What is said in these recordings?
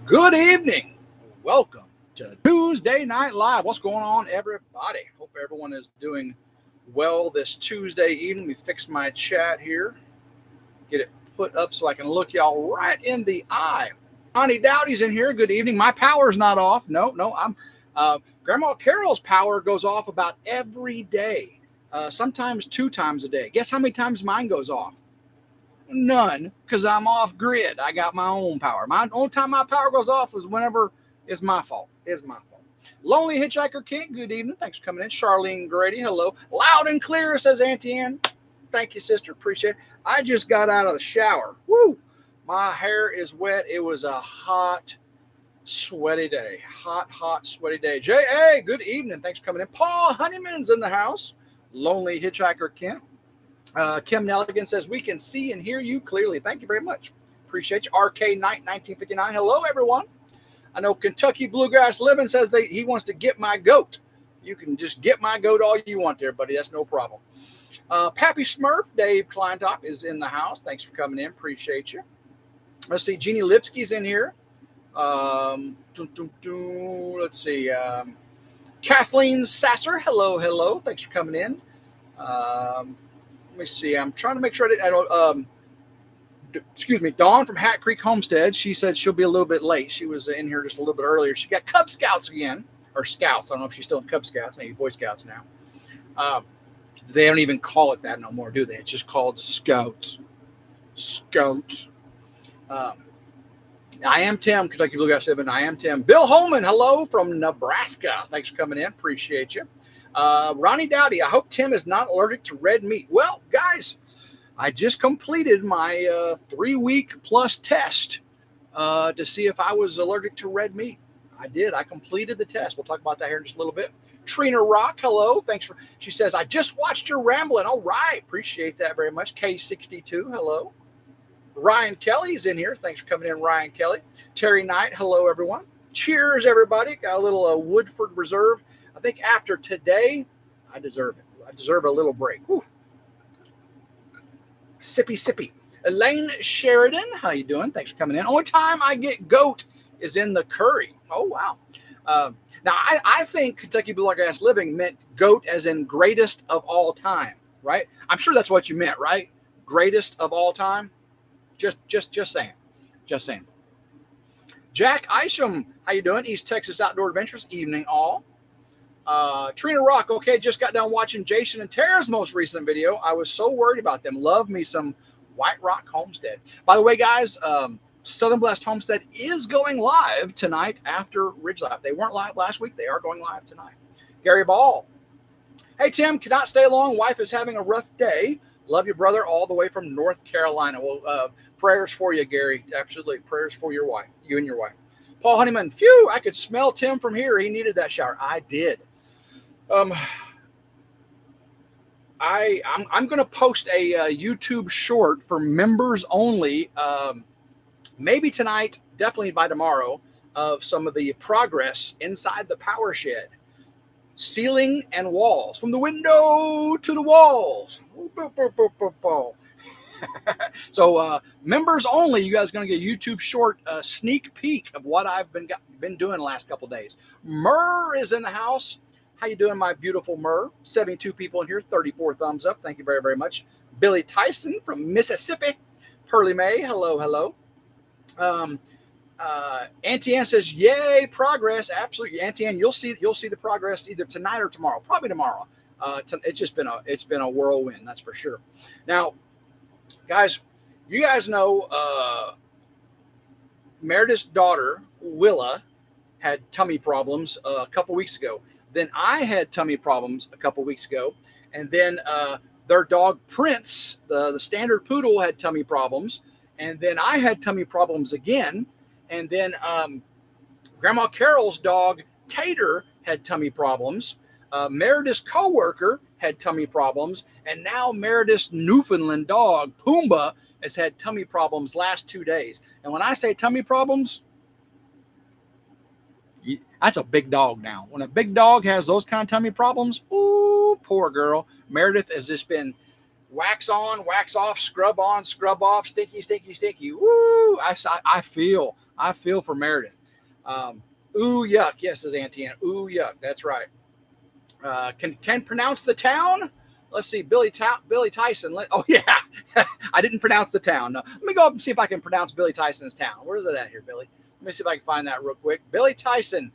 Good evening. Welcome to Tuesday Night Live. What's going on, everybody? Hope everyone is doing well this Tuesday evening. Let me fix my chat here. Get it put up so I can look y'all right in the eye. Connie Dowdy's in here. Good evening. My power's not off. No, I'm Grandma Carol's power goes off about every day. Sometimes 2 times a day. Guess how many times mine goes off? None, because I'm off grid. I got my own power. My only time my power goes off is whenever it's my fault. It's my fault. Lonely Hitchhiker King, good evening. Thanks for coming in. Charlene Grady, hello. Loud and clear, says Auntie Ann. Thank you, sister. Appreciate it. I just got out of the shower. Woo! My hair is wet. It was a hot, sweaty day. Hot, sweaty day. J.A., good evening. Thanks for coming in. Paul Honeyman's in the house. Lonely Hitchhiker Kent. Kim Nelligan says, we can see and hear you clearly. Thank you very much. Appreciate you. RK Knight 1959. Hello, everyone. I know Kentucky Bluegrass Living says he wants to get my goat. You can just get my goat all you want there, buddy. That's no problem. Pappy Smurf, Dave Kleintop is in the house. Thanks for coming in. Appreciate you. Let's see. Jeannie Lipsky's in here. Let's see. Kathleen Sasser. Hello. Thanks for coming in. Let me see. I'm trying to make sure I don't. Excuse me. Dawn from Hat Creek Homestead. She said she'll be a little bit late. She was in here just a little bit earlier. She got Cub Scouts again, or Scouts. I don't know if she's still in Cub Scouts. Maybe Boy Scouts now. They don't even call it that no more, do they? It's just called Scouts. Scouts. I am Tim, Kentucky Bluegrass 7. I am Tim. Bill Holman, hello from Nebraska. Thanks for coming in. Appreciate you. Ronnie Dowdy, I hope Tim is not allergic to red meat. Well, guys, I just completed my 3-week plus test to see if I was allergic to red meat. I did. I completed the test. We'll talk about that here in just a little bit. Trina Rock, hello. She says, I just watched your rambling. All right. Appreciate that very much. K62, hello. Ryan Kelly's in here. Thanks for coming in, Ryan Kelly. Terry Knight, hello, everyone. Cheers, everybody. Got a little Woodford Reserve. I think after today, I deserve it. I deserve a little break. Whew. Sippy. Elaine Sheridan, how you doing? Thanks for coming in. Only time I get goat is in the curry. Oh, wow. Now, I think Kentucky Bluegrass Living meant goat as in greatest of all time, right? I'm sure that's what you meant, right? Greatest of all time. Just saying. Just saying. Jack Isham, how you doing? East Texas Outdoor Adventures, evening all. Trina Rock, okay, just got done watching Jason and Tara's most recent video. I was so worried about them. Love me some White Rock Homestead. By the way, guys, Southern Blessed Homestead is going live tonight after RidgeLife. They weren't live last week. They are going live tonight. Gary Ball. Hey, Tim, cannot stay long. Wife is having a rough day. Love you, brother, all the way from North Carolina. Well, prayers for you, Gary. Absolutely. Prayers for your wife, you and your wife. Paul Honeyman, phew, I could smell Tim from here. He needed that shower. I did. I'm going to post a YouTube short for members only, maybe tonight, definitely by tomorrow, of some of the progress inside the power shed. Ceiling and walls, from the window to the walls. So members only, you guys are going to get a YouTube short sneak peek of what I've been doing the last couple days. Murr is in the house. How you doing, my beautiful Murr? 72 people in here, 34 thumbs up. Thank you very, very much. Billy Tyson from Mississippi. Pearly May, hello. Auntie Ann says, yay, progress. Absolutely. Auntie Ann, you'll see the progress either tonight or tomorrow. Probably tomorrow. It's been a whirlwind, that's for sure. Now, guys, you guys know Meredith's daughter, Willa, had tummy problems a couple weeks ago. Then I had tummy problems a couple weeks ago. And then their dog, Prince, the standard poodle, had tummy problems. And then I had tummy problems again. And then Grandma Carol's dog, Tater, had tummy problems. Meredith's coworker had tummy problems. And now Meredith's Newfoundland dog, Pumbaa, has had tummy problems last 2 days. And when I say tummy problems, that's a big dog now. When a big dog has those kind of tummy problems, ooh, poor girl. Meredith has just been wax on, wax off, scrub on, scrub off, stinky. Woo! I feel for Meredith. Ooh, yuck. Yes, says Auntie Ann. Ooh, yuck. That's right. Can pronounce the town? Let's see. Billy Tyson. Oh, yeah. I didn't pronounce the town. No. Let me go up and see if I can pronounce Billy Tyson's town. Where is it at here, Billy? Let me see if I can find that real quick. Billy Tyson.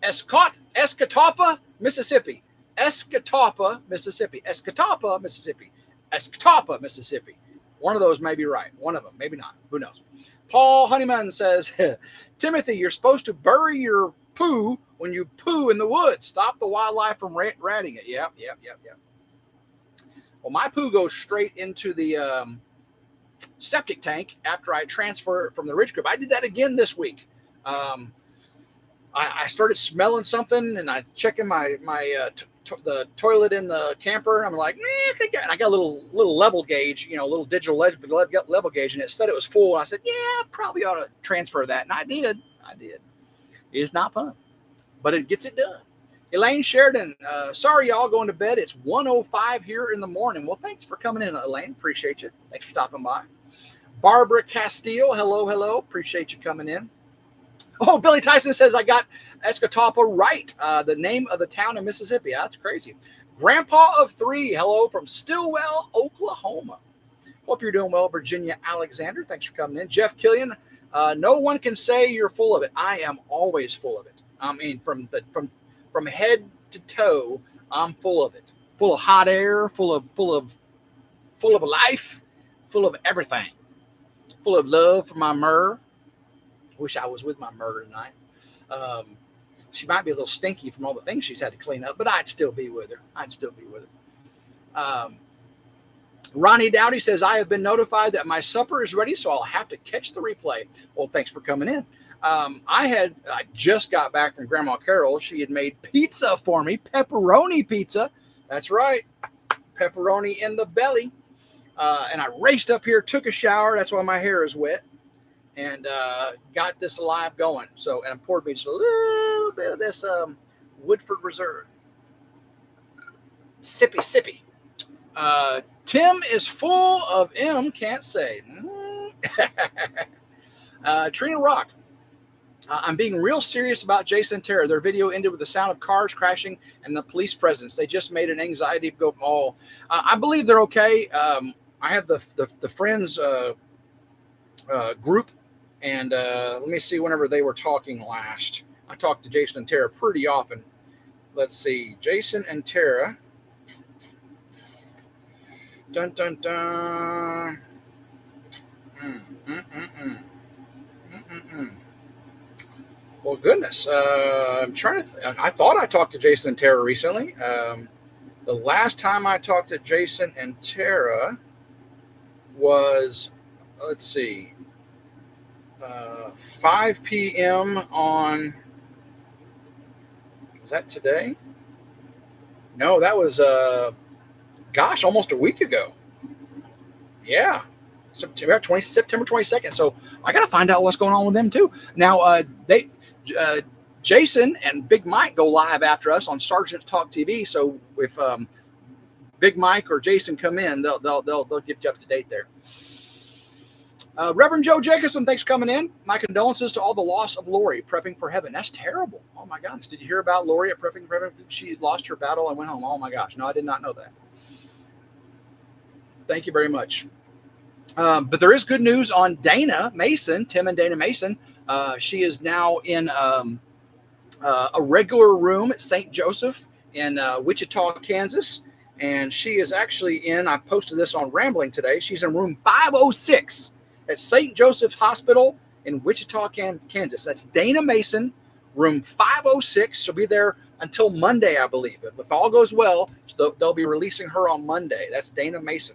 Escatawpa, Mississippi. Escatawpa, Mississippi. Escatawpa, Mississippi. Escatawpa, Mississippi. One of those may be right. One of them, maybe not. Who knows? Paul Honeyman says, Timothy, you're supposed to bury your poo when you poo in the woods. Stop the wildlife from ratting it. Yep. Well, my poo goes straight into the septic tank after I transfer it from the Ridge Group. I did that again this week. I started smelling something, and I checking the toilet in the camper. I'm like, I think I got a little level gauge, a little digital level gauge, and it said it was full. And I said, yeah, probably ought to transfer that, and I did. It's not fun, but it gets it done. Elaine Sheridan, sorry y'all going to bed. It's 1:05 here in the morning. Well, thanks for coming in, Elaine. Appreciate you. Thanks for stopping by. Barbara Castile, hello. Appreciate you coming in. Oh, Billy Tyson says I got Escatawpa right. The name of the town in Mississippi. That's crazy. Grandpa of 3, hello from Stillwell, Oklahoma. Hope you're doing well, Virginia Alexander. Thanks for coming in. Jeff Killian, no one can say you're full of it. I am always full of it. I mean, from head to toe, I'm full of it. Full of hot air, full of life, full of everything. Full of love for my Myrrh. Wish I was with my Myrrh tonight. She might be a little stinky from all the things she's had to clean up, but I'd still be with her. Ronnie Dowdy says, I have been notified that my supper is ready, so I'll have to catch the replay. Well, thanks for coming in. I just got back from Grandma Carol. She had made pizza for me, pepperoni pizza. That's right. Pepperoni in the belly. And I raced up here, took a shower. That's why my hair is wet. And got this live going. So, and I poured me just a little bit of this Woodford Reserve. Sippy. Tim is full of M, can't say. Trina Rock. I'm being real serious about Jason and Tara. Their video ended with the sound of cars crashing and the police presence. They just made an anxiety go from all. I believe they're okay. I have the friends group. And let me see whenever they were talking last. I talked to Jason and Tara pretty often. Let's see. Jason and Tara. Dun, dun, dun. Well, goodness. I'm trying to I thought I talked to Jason and Tara recently. The last time I talked to Jason and Tara was, let's see. 5 p.m. on, was that today? No, that was, almost a week ago. Yeah. September 22nd. So I got to find out what's going on with them too. Now, Jason and Big Mike go live after us on Sergeant Talk TV. So if Big Mike or Jason come in, they'll get you up to date there. Reverend Joe Jacobson, thanks for coming in. My condolences to all the loss of Lori prepping for heaven. That's terrible. Oh my gosh. Did you hear about Lori at prepping for heaven? She lost her battle and went home. Oh my gosh. No, I did not know that. Thank you very much. But there is good news on Dana Mason, Tim and Dana Mason. She is now in a regular room at St. Joseph in Wichita, Kansas. And she is actually I posted this on Rambling today. She's in room 506. At St. Joseph's Hospital in Wichita, Kansas. That's Dana Mason, room 506. She'll be there until Monday, I believe. If all goes well, they'll be releasing her on Monday. That's Dana Mason.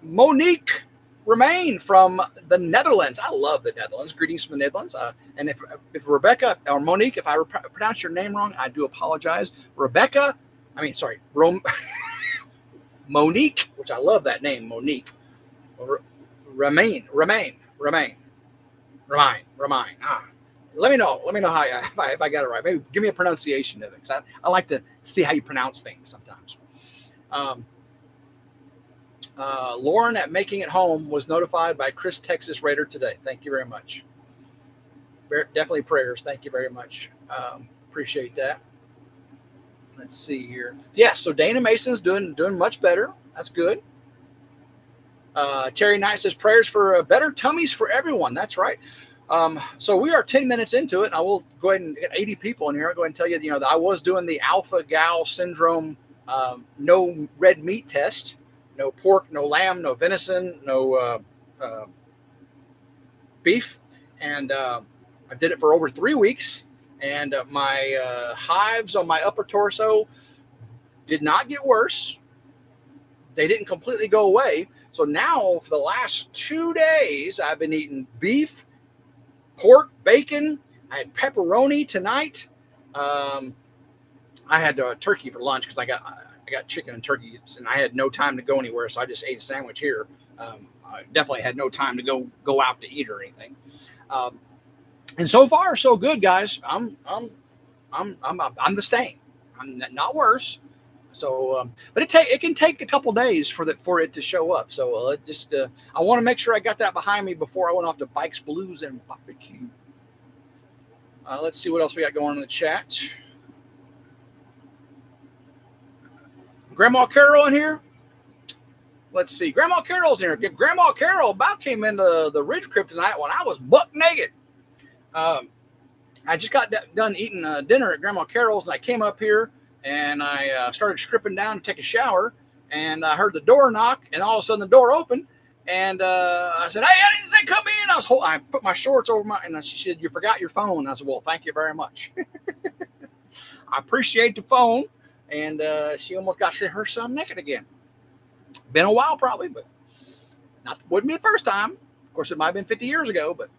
Monique Remain from the Netherlands. I love the Netherlands. Greetings from the Netherlands. And if Rebecca or Monique, if I pronounce your name wrong, I do apologize. Monique, which I love that name, Monique. Remain. Let me know how if I got it right. Maybe give me a pronunciation of it, because I like to see how you pronounce things sometimes. Lauren at Making It Home was notified by Chris Texas Raider today. Thank you very much. Definitely prayers. Thank you very much. Appreciate that. Let's see here. Yeah, so Dana Mason's doing much better. That's good. Terry Knight says prayers for better tummies for everyone. That's right. So we are 10 minutes into it, and I will go ahead and get 80 people in here. I'll go ahead and tell you, that I was doing the alpha gal syndrome, no red meat test, no pork, no lamb, no venison, no beef. And I did it for over 3 weeks, and my hives on my upper torso did not get worse. They didn't completely go away. So now for the last 2 days, I've been eating beef, pork, bacon. I had pepperoni tonight. I had turkey for lunch because I got chicken and turkey, and I had no time to go anywhere, so I just ate a sandwich here. I definitely had no time to go out to eat or anything. And so far, so good, guys. I'm the same. I'm not worse. So, but it can take a couple days for it to show up. So I want to make sure I got that behind me before I went off to Bikes, Blues, and Barbecue. Let's see what else we got going on in the chat. Grandma Carol in here. Let's see. Grandma Carol's in here. Grandma Carol about came into the Ridge Crib tonight when I was buck naked. I just got done eating dinner at Grandma Carol's, and I came up here and I started stripping down to take a shower, and I heard the door knock, and all of a sudden the door opened, and I said, "Hey, I didn't say come in." I put my shorts over and she said, "You forgot your phone." And I said, "Well, thank you very much." I appreciate the phone, and she almost got her son naked again. Been a while probably, but wouldn't be the first time. Of course, it might have been 50 years ago, but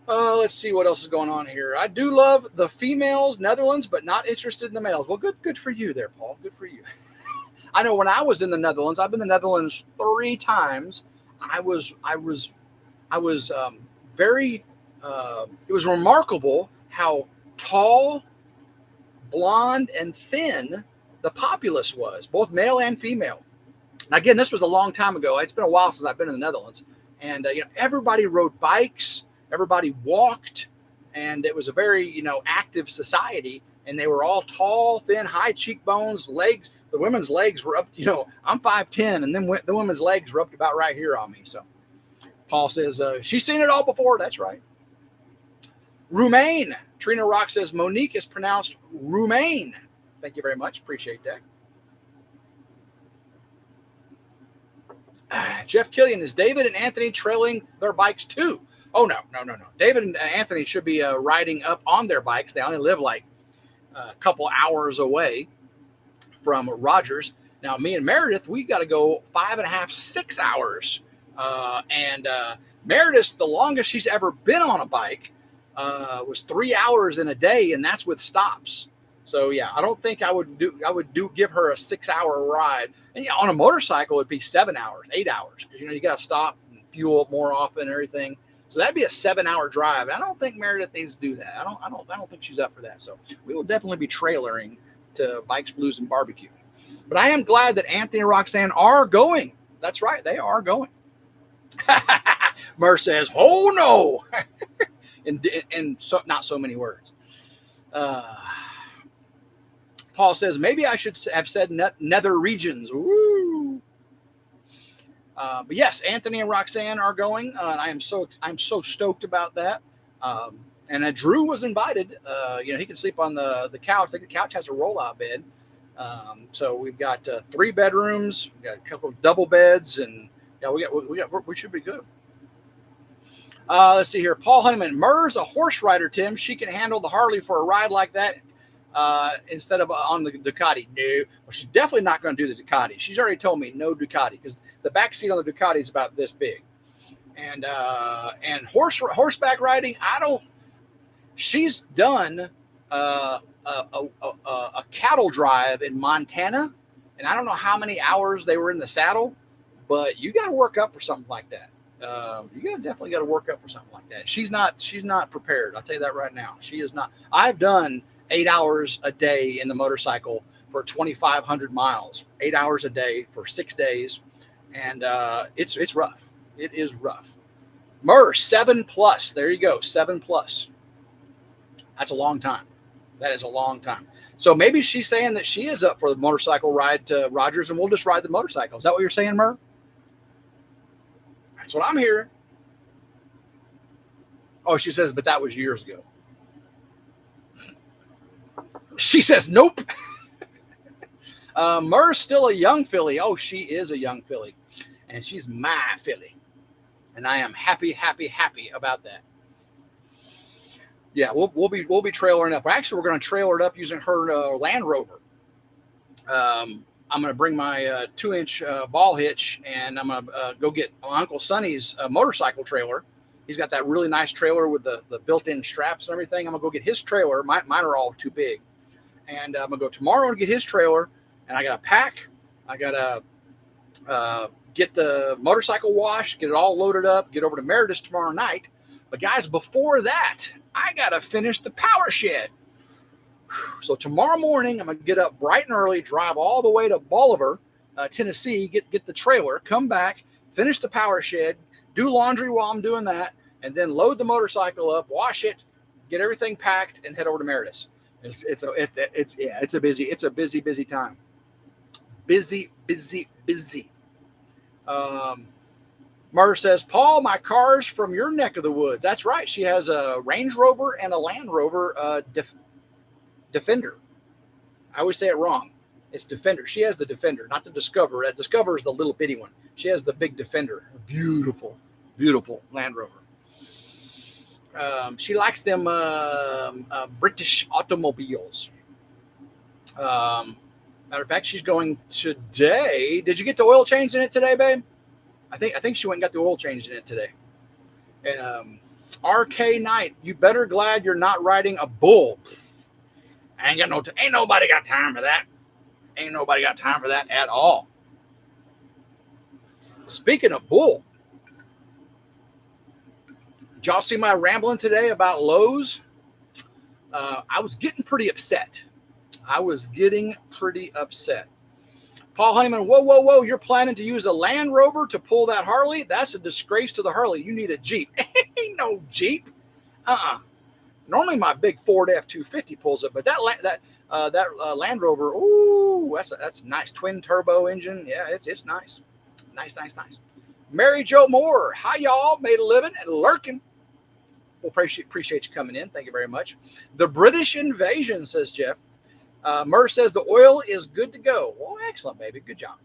let's see what else is going on here. I do love the females, Netherlands, but not interested in the males. Well, good for you there, Paul. Good for you. I know when I was in the Netherlands, I've been in the Netherlands 3 times. I was very. It was remarkable how tall, blonde, and thin the populace was, both male and female. And again, this was a long time ago. It's been a while since I've been in the Netherlands, and everybody rode bikes. Everybody walked, and it was a very, active society, and they were all tall, thin, high cheekbones, legs. The women's legs were up, I'm 5'10", and then the women's legs were up to about right here on me. So Paul says, she's seen it all before. That's right. Rumain. Trina Rock says, Monique is pronounced Rumain. Thank you very much. Appreciate that. Jeff Killian, is David and Anthony trailing their bikes too? Oh, no. David and Anthony should be riding up on their bikes. They only live like a couple hours away from Rogers. Now, me and Meredith, we got to go 5.5, 6 hours. And Meredith, the longest she's ever been on a bike was 3 hours in a day, and that's with stops. So, yeah, I don't think I would give her a 6-hour ride. And on a motorcycle, it'd be 7 hours, 8 hours, because, you got to stop and fuel up more often and everything. So that'd be a 7-hour drive. And I don't think Meredith needs to do that. I don't think she's up for that. So we will definitely be trailering to Bikes, Blues, and Barbecue. But I am glad that Anthony and Roxanne are going. That's right. They are going. Mur says, "Oh no." in so, not so many words. Paul says, maybe I should have said nether regions. Woo. But yes, Anthony and Roxanne are going. I'm so stoked about that. And Drew was invited. He can sleep on the couch. I think the couch has a rollout bed. So we've got 3 bedrooms. We got a couple of double beds, and we should be good. Let's see here. Paul Honeyman. Mur's a horse rider, Tim. She can handle the Harley for a ride like that instead of on the Ducati. No, well, she's definitely not going to do the Ducati. She's already told me no Ducati, because the back seat on the Ducati is about this big. And horseback riding, she's done a cattle drive in Montana, and I don't know how many hours they were in the saddle, but you got to work up for something like that. You definitely got to work up for something like that. She's not prepared. I'll tell you that right now. She is not. I've done 8 hours a day in the motorcycle for 2,500 miles, 8 hours a day for 6 days. And it's rough. It is rough. Mur, 7+. There you go, 7+. That's a long time. That is a long time. So maybe she's saying that she is up for the motorcycle ride to Rogers, and we'll just ride the motorcycle. Is that what you're saying, Mur? That's what I'm hearing. Oh, she says, but that was years ago. She says, nope. Mur's still a young filly. Oh, she is a young filly. And she's my filly. And I am happy about that. Yeah, we'll be trailering up. Actually, we're going to trailer it up using her Land Rover. I'm going to bring my 2-inch ball hitch, and I'm going to go get Uncle Sonny's motorcycle trailer. He's got that really nice trailer with the built-in straps and everything. I'm going to go get his trailer. Mine are all too big. And I'm going to go tomorrow and get his trailer. And I got to pack. I got to get the motorcycle washed, get it all loaded up, get over to Meredith's tomorrow night. But guys, before that, I got to finish the power shed. So tomorrow morning, I'm going to get up bright and early, drive all the way to Bolivar, Tennessee, get the trailer, come back, finish the power shed, do laundry while I'm doing that, and then load the motorcycle up, wash it, get everything packed, and head over to Meredith's. It's a busy time. Busy. Murder says, Paul, my car's from your neck of the woods. That's right. She has a Range Rover and a Land Rover Defender. I always say it wrong. It's Defender. She has the Defender, not the Discover. That Discover is the little bitty one. She has the big Defender. Beautiful Land Rover. She likes them British automobiles. Matter of fact, she's going today. Did you get the oil changed in it today, babe? I think she went and got the oil changed in it today. RK Knight, you better glad you're not riding a bull. Ain't nobody got time for that. Ain't nobody got time for that at all. Speaking of bull, did y'all see my rambling today about Lowe's? I was getting pretty upset. Paul Honeyman, whoa. You're planning to use a Land Rover to pull that Harley? That's a disgrace to the Harley. You need a Jeep. Ain't no Jeep. Normally my big Ford F-250 pulls it, but that Land Rover, ooh, that's nice. Twin turbo engine. Yeah, it's nice. Nice. Mary Jo Moore, hi y'all. Made a living and lurking. Well, appreciate you coming in. Thank you very much. The British Invasion, says Jeff. Mur says the oil is good to go. Well, excellent, baby. Good job.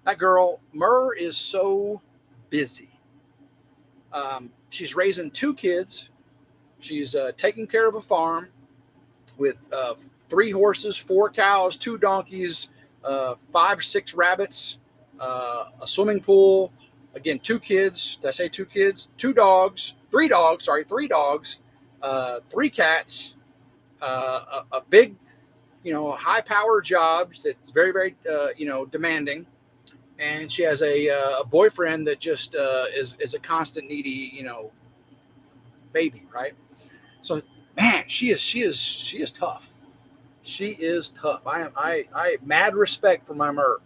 That girl, Mur, is so busy. She's raising 2 kids. She's taking care of a farm with 3 horses, 4 cows, 2 donkeys, 5, 6 rabbits, a swimming pool. Again, 2 kids. Did I say 2 kids? 2 dogs. 3 dogs. 3 dogs. 3 cats. A big, high power job that's very, very, demanding. And she has a boyfriend that just is a constant needy, baby, right? So, man, she is tough. She is tough. I mad respect for my Mur.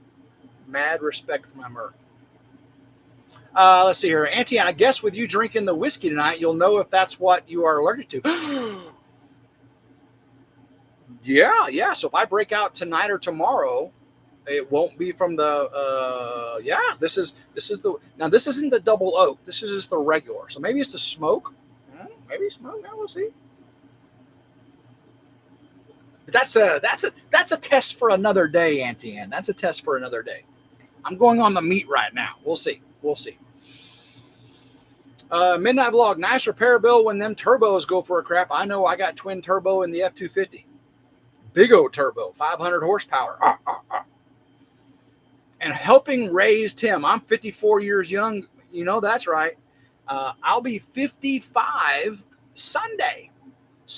Let's see here. Auntie, I guess with you drinking the whiskey tonight, you'll know if that's what you are allergic to. Yeah. So if I break out tonight or tomorrow, it won't be from the, this isn't the double oak. This is just the regular. So maybe it's the smoke. Maybe smoke. Now we'll see. But that's a test for another day, Auntie Ann. That's a test for another day. I'm going on the meat right now. We'll see. Midnight Vlog. Nice repair bill when them turbos go for a crap. I know I got twin turbo in the F-250. Big old turbo, 500 horsepower. And helping raise Tim. I'm 54 years young. That's right. I'll be 55 Sunday.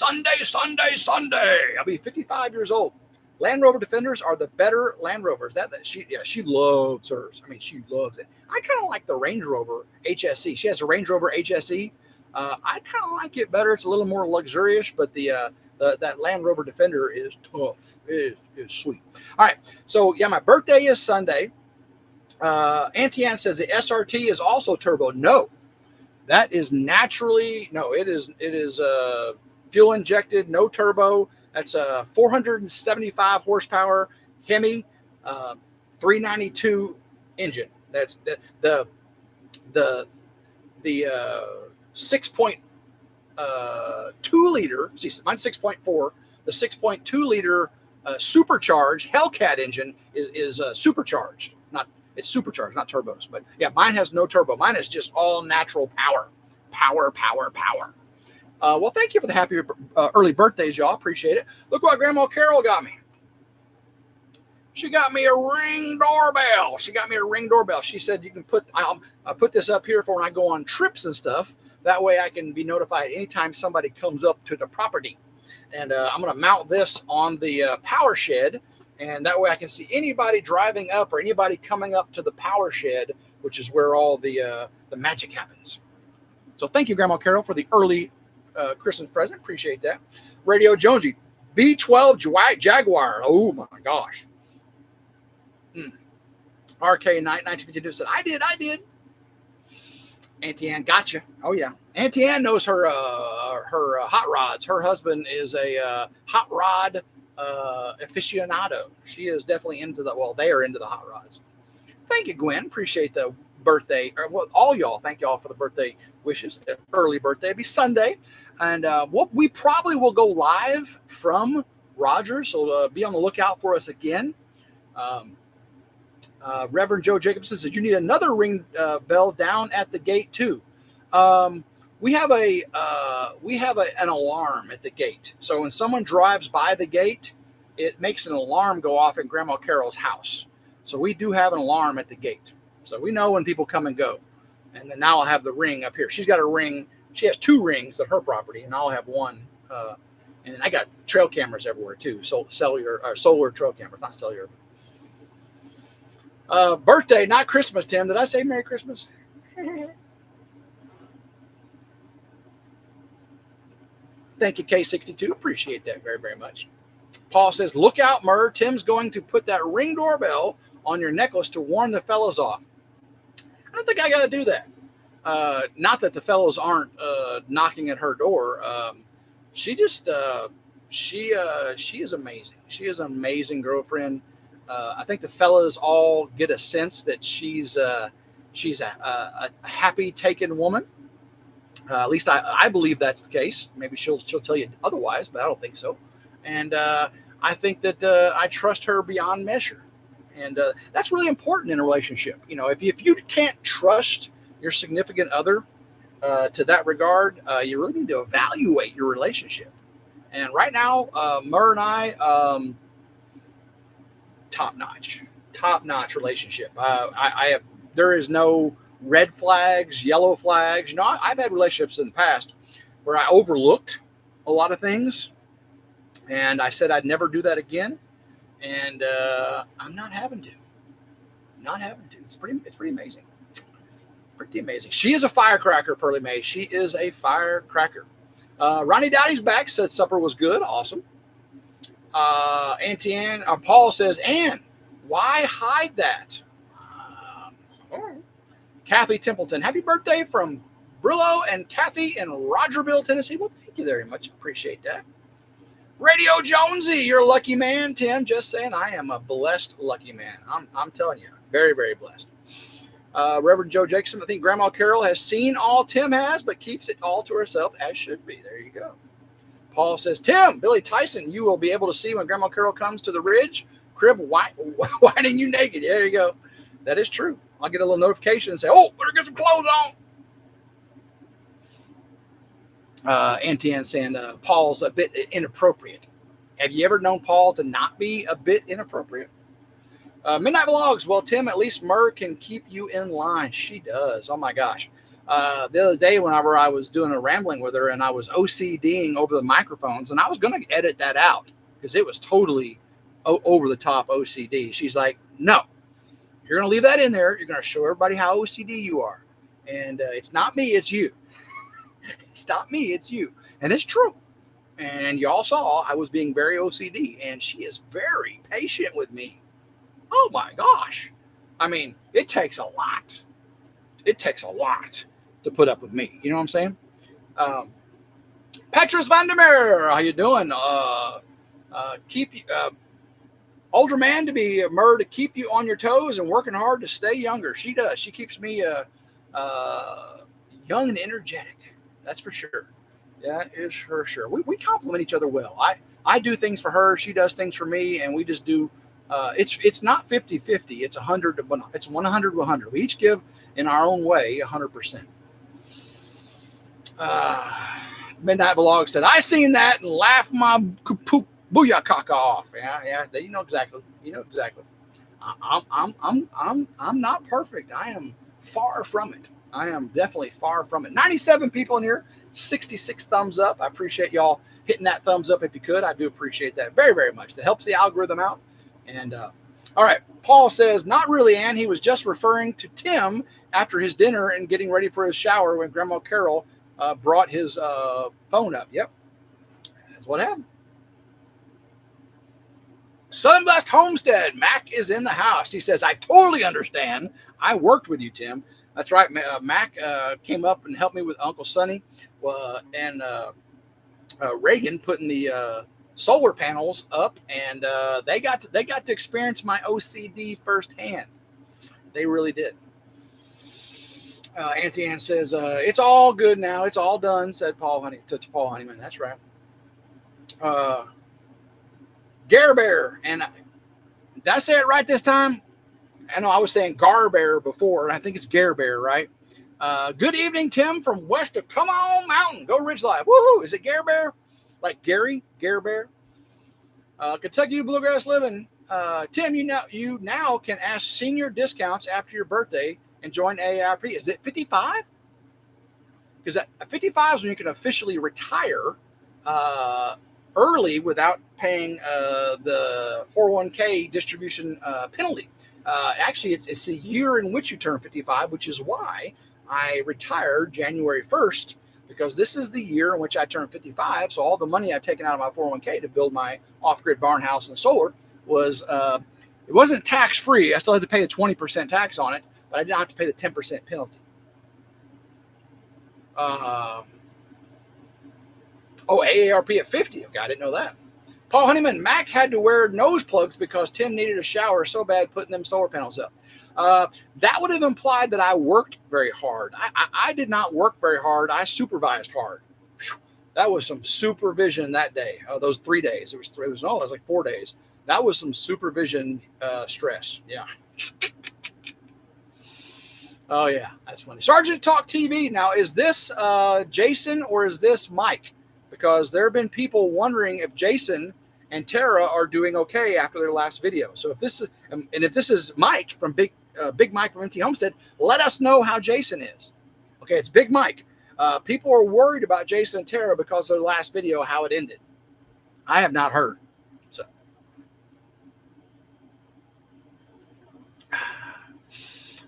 I'll be 55 years old. Land Rover Defenders are the better Land Rovers. She loves hers. I mean, she loves it. I kind of like the Range Rover HSE. She has a Range Rover HSE. I kind of like it better. It's a little more luxurious, but the That Land Rover Defender is tough. It is sweet. All right. So yeah, my birthday is Sunday. Auntie Ann says the SRT is also turbo. No, that is naturally, no, it is fuel injected, no turbo. That's a 475 horsepower Hemi 392 engine. That's the 6.2 liter. See, mine's 6.4. The 6.2 liter supercharged Hellcat engine is supercharged. It's supercharged, not turbos. But yeah, mine has no turbo. Mine is just all natural power. Well, thank you for the happy early birthdays, y'all. Appreciate it. Look what Grandma Carol got me. She got me a Ring doorbell. She said you can I'll put this up here for when I go on trips and stuff. That way I can be notified anytime somebody comes up to the property. And I'm going to mount this on the power shed. And that way I can see anybody driving up or anybody coming up to the power shed, which is where all the magic happens. So thank you, Grandma Carol, for the early Christmas present. Appreciate that. Radio Jonesy, V12 Jaguar. Oh, my gosh. RK Knight, 1952 said, I did. Auntie Ann, gotcha. Oh, yeah. Auntie Ann knows her hot rods. Her husband is a hot rod aficionado. She is definitely into they are into the hot rods. Thank you, Gwen. Appreciate the birthday. All y'all, thank y'all for the birthday wishes. Early birthday. It'll be Sunday. And we probably will go live from Rogers. So be on the lookout for us again. Reverend Joe Jacobson says, you need another ring bell down at the gate too. We have an alarm at the gate. So when someone drives by the gate, it makes an alarm go off in Grandma Carol's house. So we do have an alarm at the gate. So we know when people come and go. And then now I'll have the ring up here. She's got a ring. She has 2 rings at her property, and I'll have one. And I got trail cameras everywhere too. So solar trail cameras, not cellular. Birthday, not Christmas, Tim. Did I say Merry Christmas? Thank you, K62. Appreciate that very, very much. Paul says, look out, Murr. Tim's going to put that Ring doorbell on your necklace to warn the fellows off. I don't think I got to do that. Not that the fellows aren't knocking at her door. She is amazing. She is an amazing girlfriend. I think the fellas all get a sense that she's a happy taken woman. At least I believe that's the case. Maybe she'll tell you otherwise, but I don't think so. And I think that I trust her beyond measure. And that's really important in a relationship. You know, if you can't trust your significant other to that regard, you really need to evaluate your relationship. And right now, Murr and I, top notch relationship. There is no red flags, yellow flags. You know, I've had relationships in the past where I overlooked a lot of things, and I said I'd never do that again. And I'm not having to. It's pretty amazing. Pretty amazing. She is a firecracker, Pearly May. She is a firecracker. Ronnie Dowdy's back. Said supper was good. Awesome. Auntie Ann, Paul says, Ann, why hide that? Kathy Templeton, happy birthday from Brillo and Kathy in Rogerville, Tennessee. Well, thank you very much. Appreciate that. Radio Jonesy, you're a lucky man, Tim. Just saying, I am a blessed lucky man. I'm telling you, very, very blessed. Reverend Joe Jackson, I think Grandma Carol has seen all Tim has, but keeps it all to herself, as should be. There you go. Paul says, Tim, Billy Tyson, you will be able to see when Grandma Carol comes to the Ridge. Crib whining you naked. There you go. That is true. I'll get a little notification and say, oh, better get some clothes on. Auntie Ann saying Paul's a bit inappropriate. Have you ever known Paul to not be a bit inappropriate? Midnight Vlogs. Well, Tim, at least Murr can keep you in line. She does. Oh, my gosh. The other day, whenever I was doing a rambling with her and I was OCDing over the microphones, and I was going to edit that out because it was totally over the top OCD. She's like, no, you're going to leave that in there. You're going to show everybody how OCD you are. And it's not me, it's you. It's not me, it's you. And it's true. And y'all saw I was being very OCD, and she is very patient with me. Oh my gosh. I mean, it takes a lot. It takes a lot to put up with me. You know what I'm saying? Petrus Vandermeer, how you doing? Older man to be Mur to keep you on your toes and working hard to stay younger. She does. She keeps me young and energetic. That's for sure. That is for sure. We complement each other well. I do things for her. She does things for me, and we just do. It's not 50-50. It's 100 to 100. It's 100 to 100. We each give in our own way 100%. Midnight Vlog said, I seen that and laughed my booyah off. Yeah. You know exactly. I'm not perfect. I am far from it. I am definitely far from it. 97 people in here, 66 thumbs up. I appreciate y'all hitting that thumbs up if you could. I do appreciate that very, very much. It helps the algorithm out. And all right, Paul says, not really, Ann. He was just referring to Tim after his dinner and getting ready for his shower when Grandma Carol brought his phone up. Yep, that's what happened. Sunblessed Homestead, Mac is in the house. He says, I totally understand. I worked with you, Tim. That's right. Mac came up and helped me with Uncle Sonny and Reagan putting the solar panels up, and they got to experience my OCD firsthand. They really did. Auntie Ann says, it's all good now. It's all done, said Paul Honeyman. That's right. Gare Bear, and did I say it right this time? I know I was saying Gar Bear before, and I think it's Gare Bear, right? Good evening, Tim, from west of Come On Mountain. Go RidgeLife. Woohoo! Is it Gare Bear? Like Gary? Gare Bear? Kentucky Bluegrass Living. Tim, you now can ask senior discounts after your birthday and join AARP. Is it 55? Because at 55 is when you can officially retire early without paying the 401k distribution penalty. Actually, it's the year in which you turn 55, which is why I retired January 1st, because this is the year in which I turned 55. So all the money I've taken out of my 401k to build my off-grid barn house and solar was, it wasn't tax-free. I still had to pay the 20% tax on it, but I didn't have to pay the 10% penalty. AARP at 50. Okay, I didn't know that. Paul Honeyman, Mac had to wear nose plugs because Tim needed a shower so bad putting them solar panels up. That would have implied that I worked very hard. I did not work very hard. I supervised hard. That was some supervision that day. Those 3 days. It was like 4 days. That was some supervision stress. Yeah. Oh, yeah. That's funny. Sergeant Talk TV. Now, is this Jason or is this Mike? Because there have been people wondering if Jason and Tara are doing okay after their last video. So if this is Mike from Big Mike from MT Homestead, let us know how Jason is. Okay, it's Big Mike. People are worried about Jason and Tara because of their last video, how it ended. I have not heard. So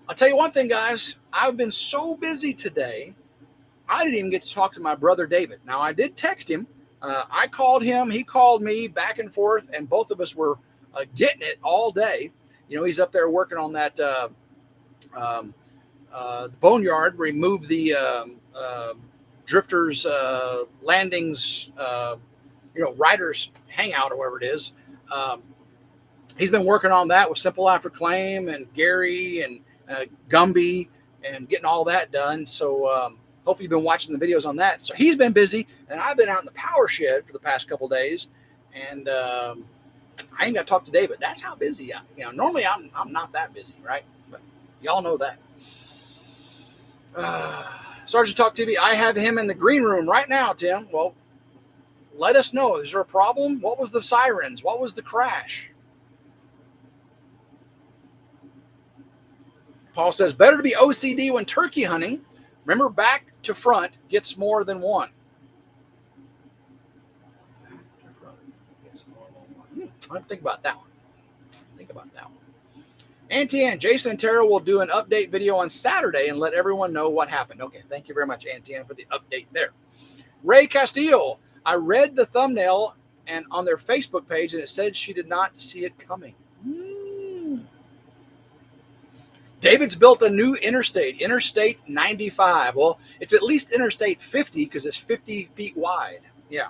I'll tell you one thing, guys. I've been so busy today, I didn't even get to talk to my brother David. Now, I did text him. I called him. He called me back and forth, and both of us were getting it all day. You know, he's up there working on that boneyard where he moved the drifters landings, riders hangout or whatever it is. He's been working on that with Simple After Claim and Gary and Gumby and getting all that done. So hopefully you've been watching the videos on that. So he's been busy, and I've been out in the power shed for the past couple of days, and I ain't got to talk to David. That's how busy I am. Normally I'm not that busy, right? But y'all know that. Sergeant Talk TV, I have him in the green room right now, Tim. Well, let us know. Is there a problem? What was the sirens? What was the crash? Paul says, better to be OCD when turkey hunting. Remember, back to front gets more than one. I have to think about that one. Auntie Ann, Jason and Tara will do an update video on Saturday and let everyone know what happened. Okay, thank you very much, Auntie Ann, for the update there. Ray Castillo, I read the thumbnail and on their Facebook page, and it said she did not see it coming. David's built a new interstate, Interstate 95. Well, it's at least Interstate 50 because it's 50 feet wide. Yeah.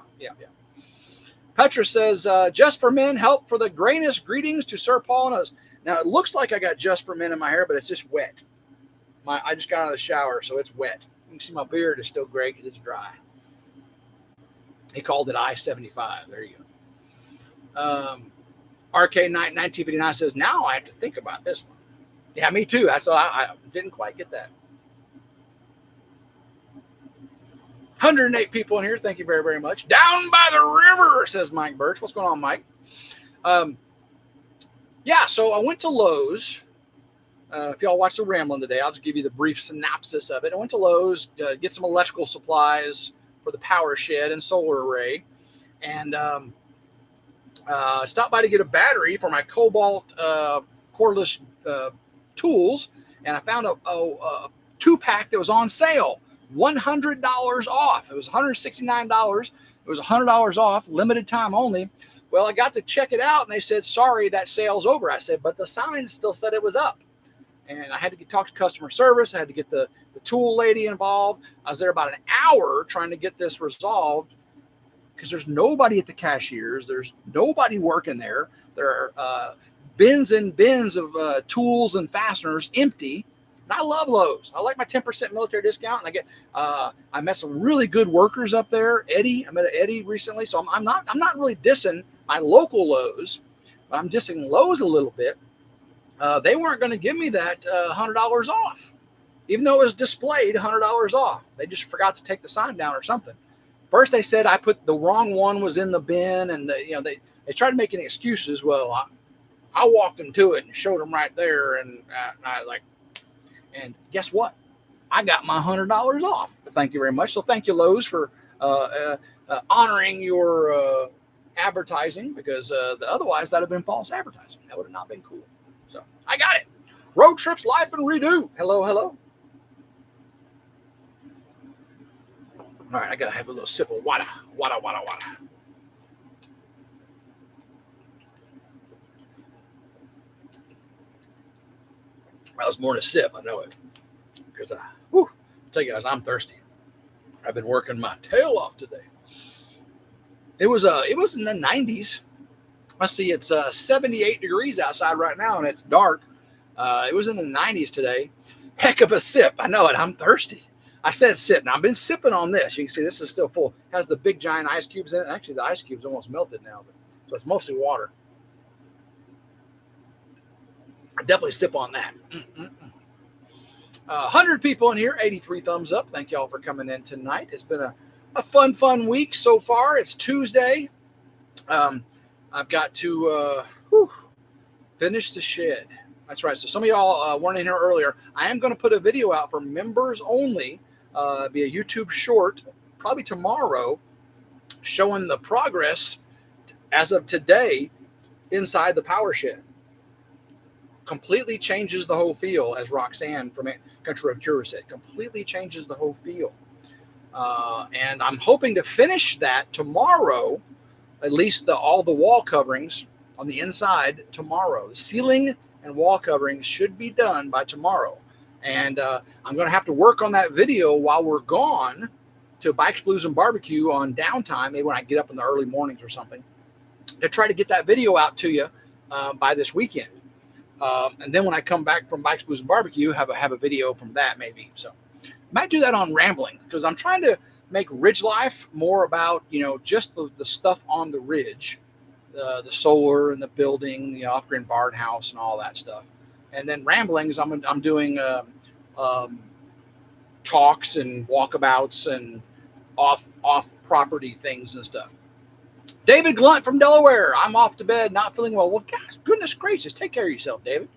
Petra says, just for men, help for the greenest greetings to Sir Paul and us. Now, it looks like I got just for men in my hair, but it's just wet. I just got out of the shower, so it's wet. You can see my beard is still gray because it's dry. He called it I-75. There you go. RK Knight 1959 says, now I have to think about this one. Yeah, me too. I didn't quite get that. 108 people in here. Thank you very, very much. Down by the river, says Mike Birch. What's going on, Mike? Yeah, so I went to Lowe's. If y'all watch the Rambling today, I'll just give you the brief synopsis of it. I went to Lowe's, get some electrical supplies for the power shed and solar array, and stopped by to get a battery for my Cobalt cordless tools, and I found a 2-pack that was on sale, $100 off. It was $169. It was $100 off, limited time only. Well, I got to check it out, and they said, sorry, that sale's over. I said, but the sign still said it was up. And I had to talk to customer service. I had to get the tool lady involved. I was there about an hour trying to get this resolved because there's nobody at the cashiers. There's nobody working there. There are bins and bins of tools and fasteners empty. And I love Lowe's. I like my 10% military discount. And I met some really good workers up there. Eddie, I met Eddie recently. So I'm not really dissing my local Lowe's, but I'm dissing Lowe's a little bit. They weren't going to give me that $100 off, even though it was displayed $100 off. They just forgot to take the sign down or something. First, they said I put the wrong one was in the bin, and they tried to make any excuses. Well, I walked them to it and showed them right there, and and guess what? I got my $100 off. Thank you very much. So thank you, Lowe's, for honoring your advertising, because otherwise that would have been false advertising. That would have not been cool. So I got it. Road trips, life, and redo. Hello. All right, I gotta have a little sip of water. That was more than a sip, I know it, because I'll tell you guys, I'm thirsty. I've been working my tail off today. It was in the 90s. Let's see, it's 78 degrees outside right now, and it's dark. It was in the 90s today. Heck of a sip. I know it. I'm thirsty. I said sip. Now, I've been sipping on this. You can see this is still full. It has the big, giant ice cubes in it. Actually, the ice cubes almost melted now, so it's mostly water. I definitely sip on that. 100 people in here, 83 thumbs up. Thank y'all for coming in tonight. It's been a fun week so far. It's Tuesday. I've got to finish the shed. That's right. So some of y'all weren't in here earlier. I am going to put a video out for members only, be a YouTube short, probably tomorrow, showing the progress as of today inside the power shed. Completely changes the whole feel, as Roxanne from Country Road Cure said. Completely changes the whole feel. And I'm hoping to finish that tomorrow, at least all the wall coverings on the inside tomorrow. The ceiling and wall coverings should be done by tomorrow. And I'm going to have to work on that video while we're gone to Bikes, Blues, and Barbecue on downtime, maybe when I get up in the early mornings or something, to try to get that video out to you by this weekend. And then when I come back from Bikes, Blues, and Barbecue, have a video from that maybe. So I might do that on Rambling, because I'm trying to make Ridge Life more about, just the stuff on the ridge, the solar and the building, the off-grid barn house and all that stuff. And then Ramblings, I'm doing talks and walkabouts and off property things and stuff. David Glunt from Delaware. I'm off to bed, not feeling well. Well, gosh, goodness gracious, take care of yourself, David.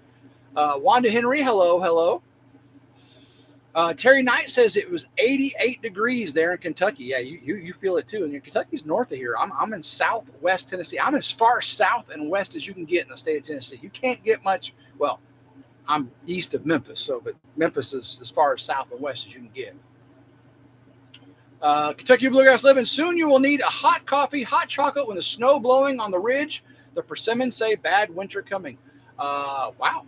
Wanda Henry, hello. Terry Knight says it was 88 degrees there in Kentucky. Yeah, you feel it too. And Kentucky's north of here. I'm in southwest Tennessee. I'm as far south and west as you can get in the state of Tennessee. You can't get much. Well, I'm east of Memphis, but Memphis is as far as south and west as you can get. Kentucky Bluegrass Living. Soon you will need a hot coffee, hot chocolate when the snow blowing on the ridge. The persimmons say bad winter coming. Wow.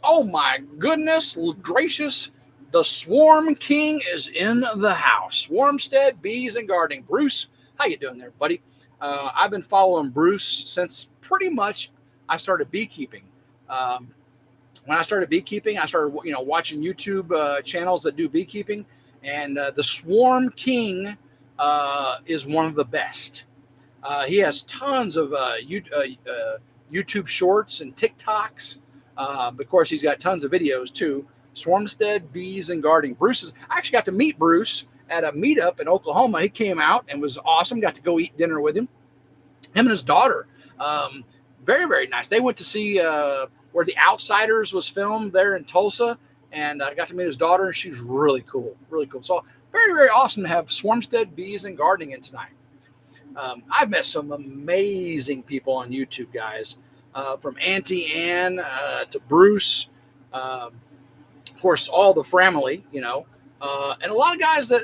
Oh my goodness gracious. The Swarm King is in the house. Swarmstead, Bees and Gardening. Bruce, how you doing there, buddy? I've been following Bruce since pretty much I started beekeeping. When I started beekeeping, I started watching YouTube channels that do beekeeping, and the Swarm King is one of the best. He has tons of YouTube shorts and TikToks. Of course, he's got tons of videos too. Swarmstead, Bees and Gardening. I actually got to meet Bruce at a meetup in Oklahoma. He came out and was awesome. Got to go eat dinner with him. Him and his daughter. Very, very nice. They went to see where The Outsiders was filmed there in Tulsa, and I got to meet his daughter, and she's really cool. Really cool. So very, very awesome to have Swarmstead, Bees and Gardening in tonight. I've met some amazing people on YouTube, guys, from Auntie Ann to Bruce, of course, all the family, and a lot of guys that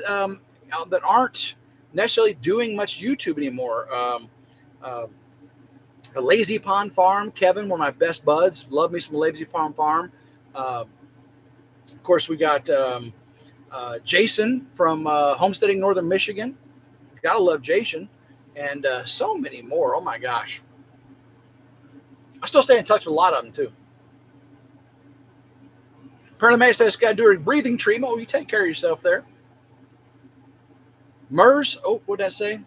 that aren't necessarily doing much YouTube anymore. A Lazy Pond Farm, Kevin, one of my best buds, love me some Lazy Pond Farm. Of course, we got Jason from Homesteading Northern Michigan. Gotta love Jason. And so many more. Oh my gosh. I still stay in touch with a lot of them too. Apparently, May says, got to do a breathing treatment. Oh, you take care of yourself there. Murs. Oh, what did I say?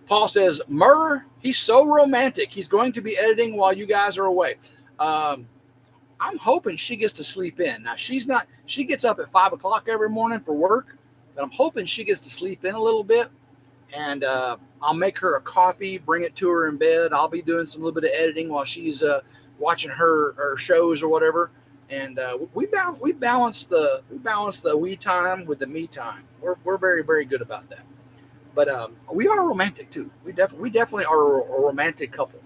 Paul says, Murr, he's so romantic. He's going to be editing while you guys are away. I'm hoping she gets to sleep in. Now, she gets up at 5 o'clock every morning for work, but I'm hoping she gets to sleep in a little bit. And I'll make her a coffee, bring it to her in bed. I'll be doing some little bit of editing while she's watching her shows or whatever. And we balance the we time with the me time. We're very, very good about that. But we are romantic too. We definitely are a romantic couple.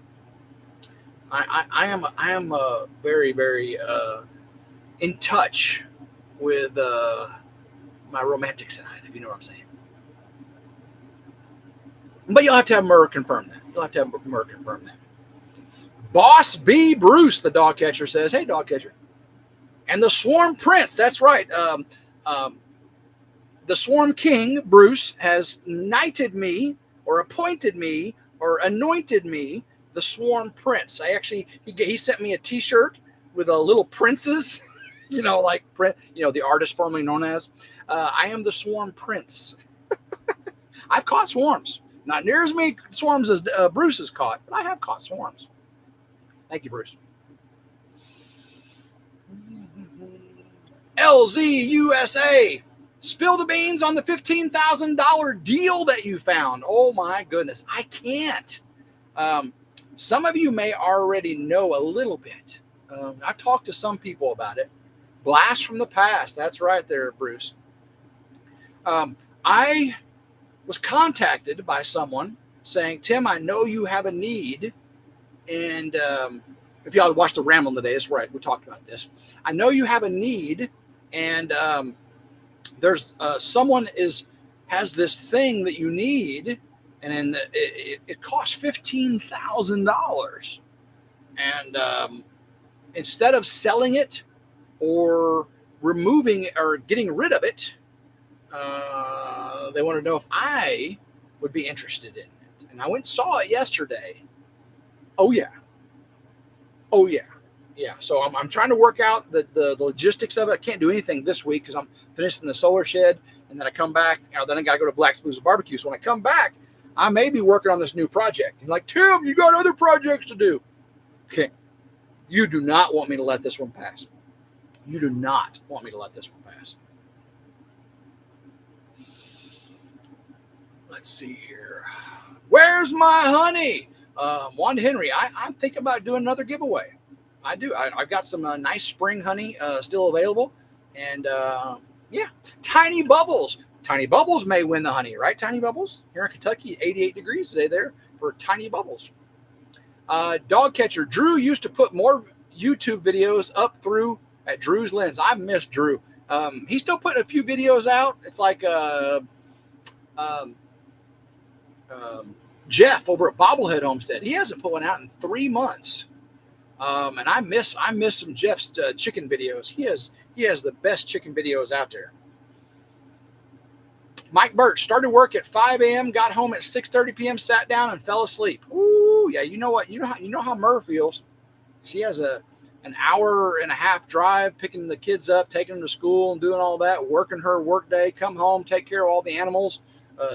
I am very, very in touch with my romantic side, if you know what I'm saying. But you'll have to have Murr confirm that. Boss B. Bruce, the dog catcher, says, hey, dog catcher. And the Swarm Prince, that's right. The Swarm King, Bruce, has knighted me or appointed me or anointed me the Swarm Prince. He sent me a T-shirt with a little princes, like the artist formerly known as. I am the Swarm Prince. I've caught swarms. Not near as many swarms as Bruce has caught, but I have caught swarms. Thank you, Bruce. LZ USA. Spill the beans on the $15,000 deal that you found. Oh, my goodness. I can't. Some of you may already know a little bit. I've talked to some people about it. Blast from the past. That's right there, Bruce. I was contacted by someone saying, Tim, I know you have a need. And if y'all watched the Ramblin' today, that's right. We talked about this. I know you have a need. And there's someone has this thing that you need. And it costs $15,000. And instead of selling it or removing or getting rid of it, they wanted to know if I would be interested in it. And I went and saw it yesterday. Oh, yeah. Yeah. So I'm trying to work out the logistics of it. I can't do anything this week because I'm finishing the solar shed. And then I come back. Then I got to go to Black's Blues Barbecue. So when I come back, I may be working on this new project. You're like, Tim, you got other projects to do. Okay. You do not want me to let this one pass. You do not want me to let this one pass. Let's see here. Where's my honey? Wanda Henry, I'm thinking about doing another giveaway. I do. I've got some nice spring honey still available. And yeah, Tiny Bubbles. Tiny Bubbles may win the honey, right? Tiny Bubbles here in Kentucky, 88 degrees today there for Tiny Bubbles. Dog catcher Drew used to put more YouTube videos up through at Drew's Lens. I miss Drew. He's still putting a few videos out. It's like Jeff over at Bobblehead Homestead. He hasn't put one out in 3 months. And I miss some Jeff's chicken videos. He has the best chicken videos out there. Mike Birch started work at 5 a.m., got home at 6:30 p.m., sat down and fell asleep. Ooh, yeah, you know what? You know how Mur feels. She has an hour and a half drive, picking the kids up, taking them to school, and doing all that, working her work day, come home, take care of all the animals,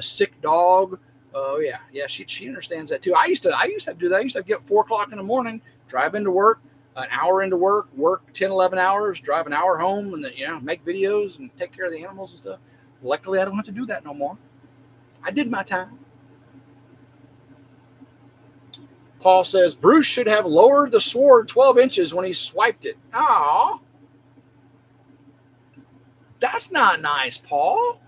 sick dog. Oh yeah, she understands that too. I used to do that. I used to get up 4 o'clock in the morning, drive into work, an hour into work 10, 11 hours, drive an hour home, and then make videos and take care of the animals and stuff. Luckily, I don't have to do that no more. I did my time. Paul says, Bruce should have lowered the sword 12 inches when he swiped it. Aw. That's not nice, Paul.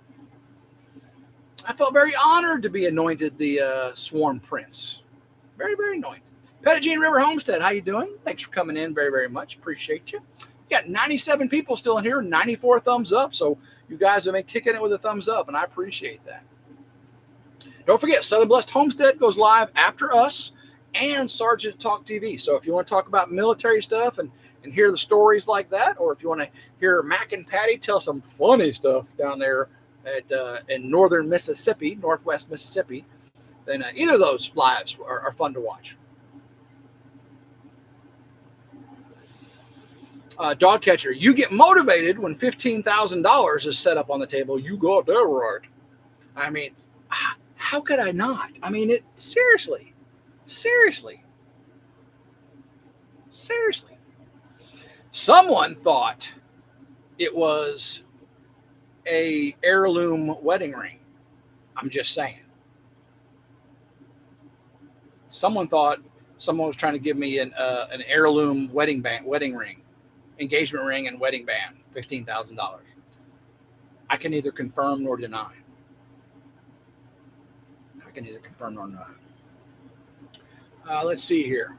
I felt very honored to be anointed the Sworn Prince. Very, very anointed. Pettigene River Homestead, how you doing? Thanks for coming in very, very much. Appreciate you. You got 97 people still in here, 94 thumbs up. So you guys have been kicking it with a thumbs up, and I appreciate that. Don't forget, Southern Blessed Homestead goes live after us and Sergeant Talk TV. So if you want to talk about military stuff and hear the stories like that, or if you want to hear Mac and Patty tell some funny stuff down there in northern Mississippi, northwest Mississippi, then either of those lives are fun to watch. Dog catcher, you get motivated when $15,000 is set up on the table. You got that right. I mean, how could I not? I mean, seriously. Someone thought it was a heirloom wedding ring. I'm just saying. Someone thought someone was trying to give me an heirloom wedding ring. Engagement ring and wedding band, $15,000. I can neither confirm nor deny. Let's see here.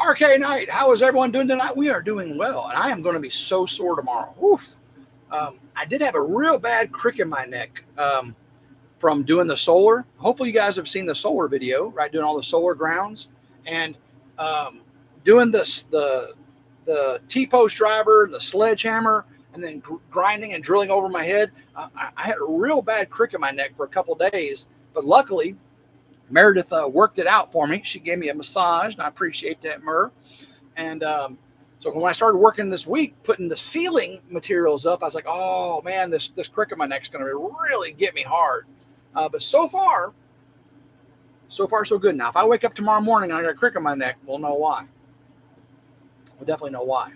RK Knight, how is everyone doing tonight? We are doing well, and I am going to be so sore tomorrow. Oof. I did have a real bad crick in my neck from doing the solar. Hopefully you guys have seen the solar video, right? Doing all the solar grounds. And doing the T-post driver, the sledgehammer, and then grinding and drilling over my head. I had a real bad crick in my neck for a couple days, but luckily Meredith worked it out for me. She gave me a massage, and I appreciate that, Mer. And so when I started working this week, putting the ceiling materials up, I was like, oh man, this crick in my neck is going to really get me hard. But so far, so good. Now, if I wake up tomorrow morning and I got a crick in my neck, we'll know why. We'll definitely know why.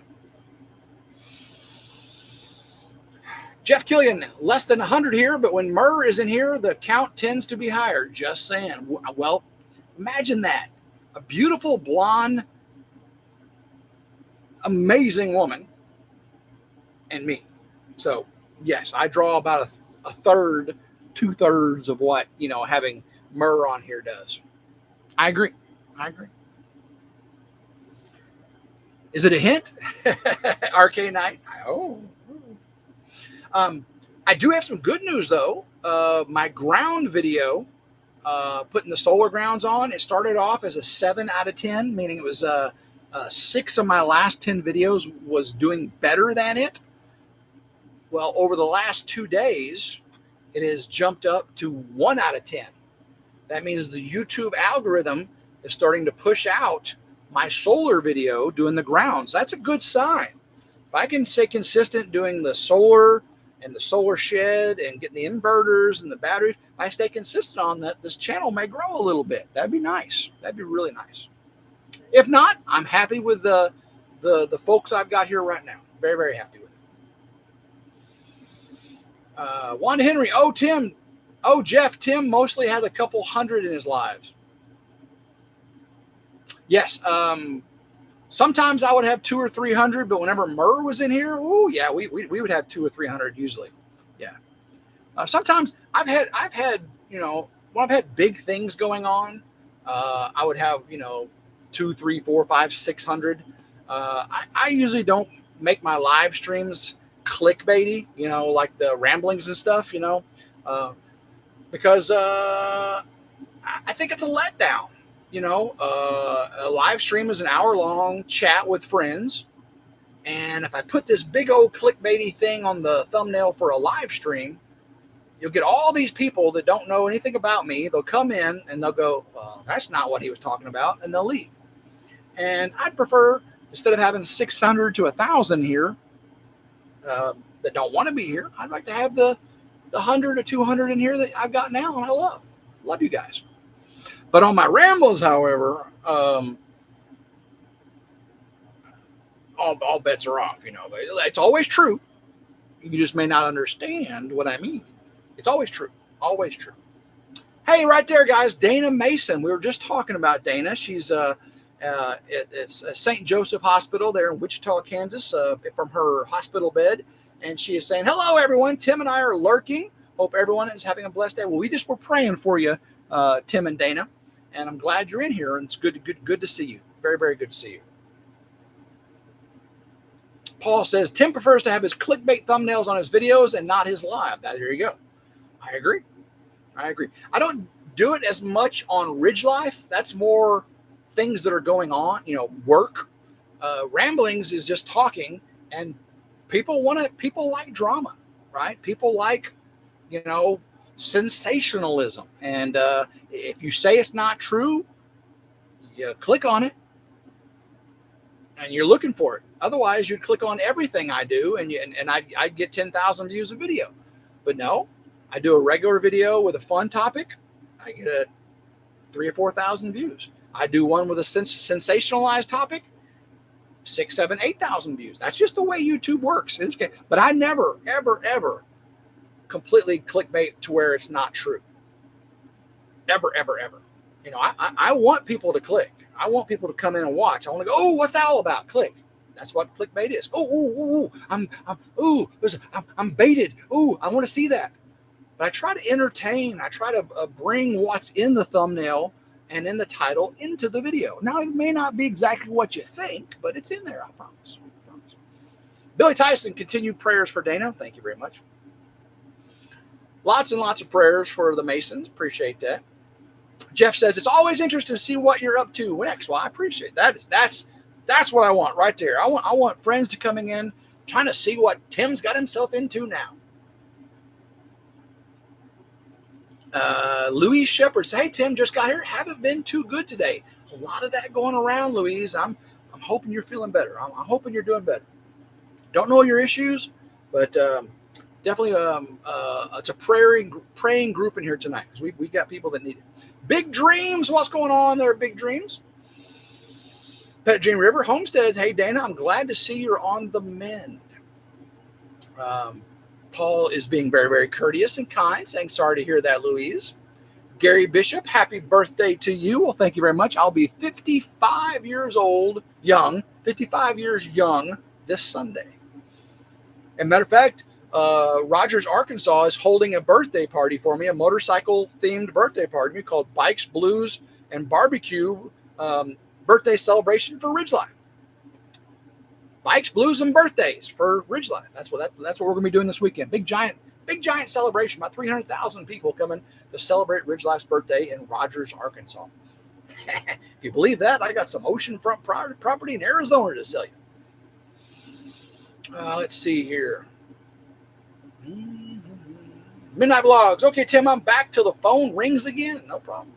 Jeff Killian, less than 100 here, but when Murr is in here, the count tends to be higher. Just saying. Well, imagine that. A beautiful, blonde, amazing woman and me. So, yes, I draw about a third, 2/3 of what, having Murr on here does. I agree. Is it a hint? RK Knight. Oh. I do have some good news, though. My ground video, putting the solar grounds on, it started off as a 7 out of 10, meaning it was 6 of my last 10 videos was doing better than it. Well, over the last 2 days, it has jumped up to 1 out of 10. That means the YouTube algorithm is starting to push out my solar video doing the grounds. That's a good sign. If I can stay consistent doing the solar and the solar shed and getting the inverters and the batteries, if I stay consistent on that, this channel may grow a little bit. That'd be nice. That'd be really nice. If not, I'm happy with the folks I've got here right now. Very, very happy with it. Wanda Henry, Jeff, Tim mostly had a couple hundred in his lives. Yes. Sometimes I would have 200 or 300, but whenever Murr was in here, we would have 200 or 300 usually. Yeah. Sometimes I've had when I've had big things going on, I would have 200, 300, 400, 500, 600. I usually don't make my live streams clickbaity, like the ramblings and stuff, because I think it's a letdown. A live stream is an hour-long chat with friends. And if I put this big old clickbaity thing on the thumbnail for a live stream, you'll get all these people that don't know anything about me. They'll come in and they'll go, well, that's not what he was talking about, and they'll leave. And I'd prefer, instead of having 600 to 1,000 here that don't want to be here, I'd like to have the 100 or 200 in here that I've got now, and I love you guys. But on my rambles, however, all bets are off. It's always true. You just may not understand what I mean. It's always true. Always true. Hey, right there, guys, Dana Mason. We were just talking about Dana. She's at St. Joseph Hospital there in Wichita, Kansas, from her hospital bed. And she is saying, hello, everyone. Tim and I are lurking. Hope everyone is having a blessed day. Well, we just were praying for you, Tim and Dana. And I'm glad you're in here. And it's good to see you. Very, very good to see you. Paul says, Tim prefers to have his clickbait thumbnails on his videos and not his live. There you go. I agree. I don't do it as much on RidgeLife. That's more things that are going on, work. Ramblings is just talking, and people like drama, right? People like, sensationalism. And if you say it's not true, you click on it and you're looking for it. Otherwise, you'd click on everything I do, and I'd get 10,000 views a video. But no, I do a regular video with a fun topic, I get 3,000 or 4,000 views. I do one with a sensationalized topic, 6,000, 7,000, 8,000 views. That's just the way YouTube works. But I never, ever, ever completely clickbait to where it's not true. Ever, ever, ever. I want people to click. I want people to come in and watch. I want to go, oh, what's that all about? Click. That's what clickbait is. I'm baited. Oh, I want to see that. But I try to entertain. I try to bring what's in the thumbnail and in the title into the video. Now, it may not be exactly what you think, but it's in there, I promise. Billy Tyson, continued prayers for Dana. Thank you very much. Lots and lots of prayers for the Masons. Appreciate that. Jeff says, it's always interesting to see what you're up to next. Well, I appreciate that. That's what I want right there. I want friends to coming in, trying to see what Tim's got himself into now. Louise Shepard says, hey, Tim, just got here. Haven't been too good today. A lot of that going around, Louise. I'm hoping you're feeling better. I'm hoping you're doing better. Don't know your issues, but definitely it's a praying group in here tonight, because we got people that need it. Big Dreams, what's going on there, Big Dreams? Pettit Dream River Homestead, hey, Dana, I'm glad to see you're on the mend. Paul is being very, very courteous and kind, saying sorry to hear that, Louise. Gary Bishop, happy birthday to you. Well, thank you very much. I'll be 55 years young this Sunday. And matter of fact, Rogers, Arkansas is holding a birthday party for me, a motorcycle-themed birthday party called Bikes, Blues, and Barbecue birthday celebration for RidgeLife. Bikes, blues, and birthdays for RidgeLife. That's what we're going to be doing this weekend. Big giant celebration. About 300,000 people coming to celebrate RidgeLife's birthday in Rogers, Arkansas. If you believe that, I got some oceanfront property in Arizona to sell you. Let's see here. Midnight Vlogs. Okay, Tim, I'm back till the phone rings again. No problem.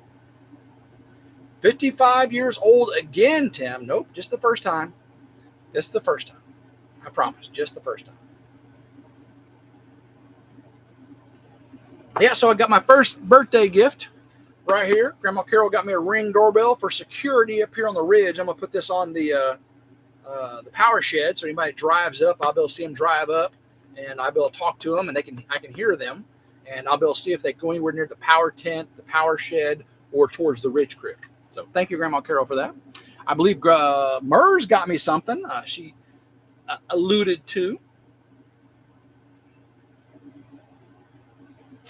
55 years old again, Tim. Nope, just the first time. This is the first time. I promise, just the first time. Yeah, so I got my first birthday gift right here. Grandma Carol got me a Ring doorbell for security up here on the ridge. I'm going to put this on the power shed, so anybody drives up, I'll be able to see them drive up, and I'll be able to talk to them, and I can hear them, and I'll be able to see if they go anywhere near the power tent, the power shed, or towards the ridge crib. So thank you, Grandma Carol, for that. I believe Mers got me something she alluded to.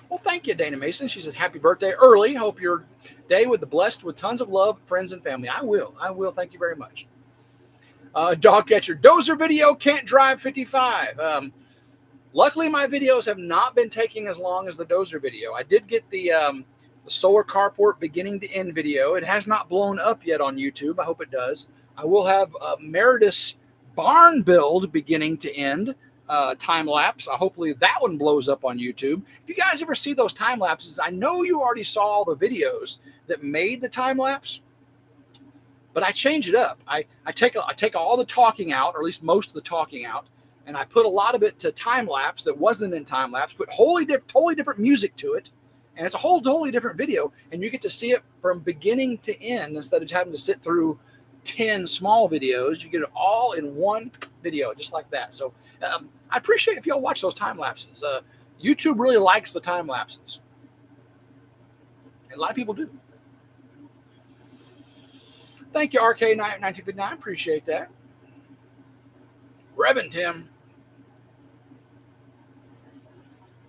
Well, thank you, Dana Mason. She said, happy birthday early. Hope your day with tons of love, friends, and family. I will. Thank you very much. Dog catcher dozer video, can't drive 55. Luckily, my videos have not been taking as long as the dozer video. I did get the solar carport beginning to end video. It has not blown up yet on YouTube. I hope it does. I will have Meredith's barn build beginning to end time lapse. Hopefully that one blows up on YouTube. If you guys ever see those time lapses, I know you already saw all the videos that made the time lapse, but I change it up. I take all the talking out, or at least most of the talking out, and I put a lot of it to time lapse that wasn't in time lapse. Put totally different music to it, and it's a totally different video, and you get to see it from beginning to end instead of having to sit through 10 small videos. You get it all in one video, just like that. So I appreciate if y'all watch those time lapses. YouTube really likes the time lapses, and a lot of people do. Thank you, RK1959. Appreciate that. Reverend Tim.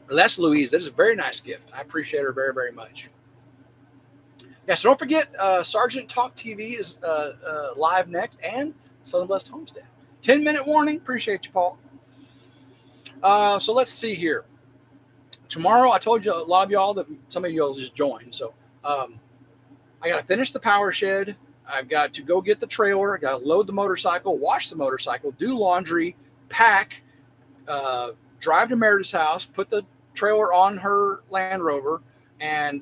Les Louise, that is a very nice gift. I appreciate her very, very much. Yeah, so don't forget, Sergeant Talk TV is live next, and Southern Blessed Homestead. 10-minute warning. Appreciate you, Paul. So let's see here. Tomorrow, I told you, a lot of y'all, that some of y'all just joined. So I got to finish the power shed. I've got to go get the trailer. I got to load the motorcycle, wash the motorcycle, do laundry, pack, drive to Meredith's house, put the trailer on her Land Rover, and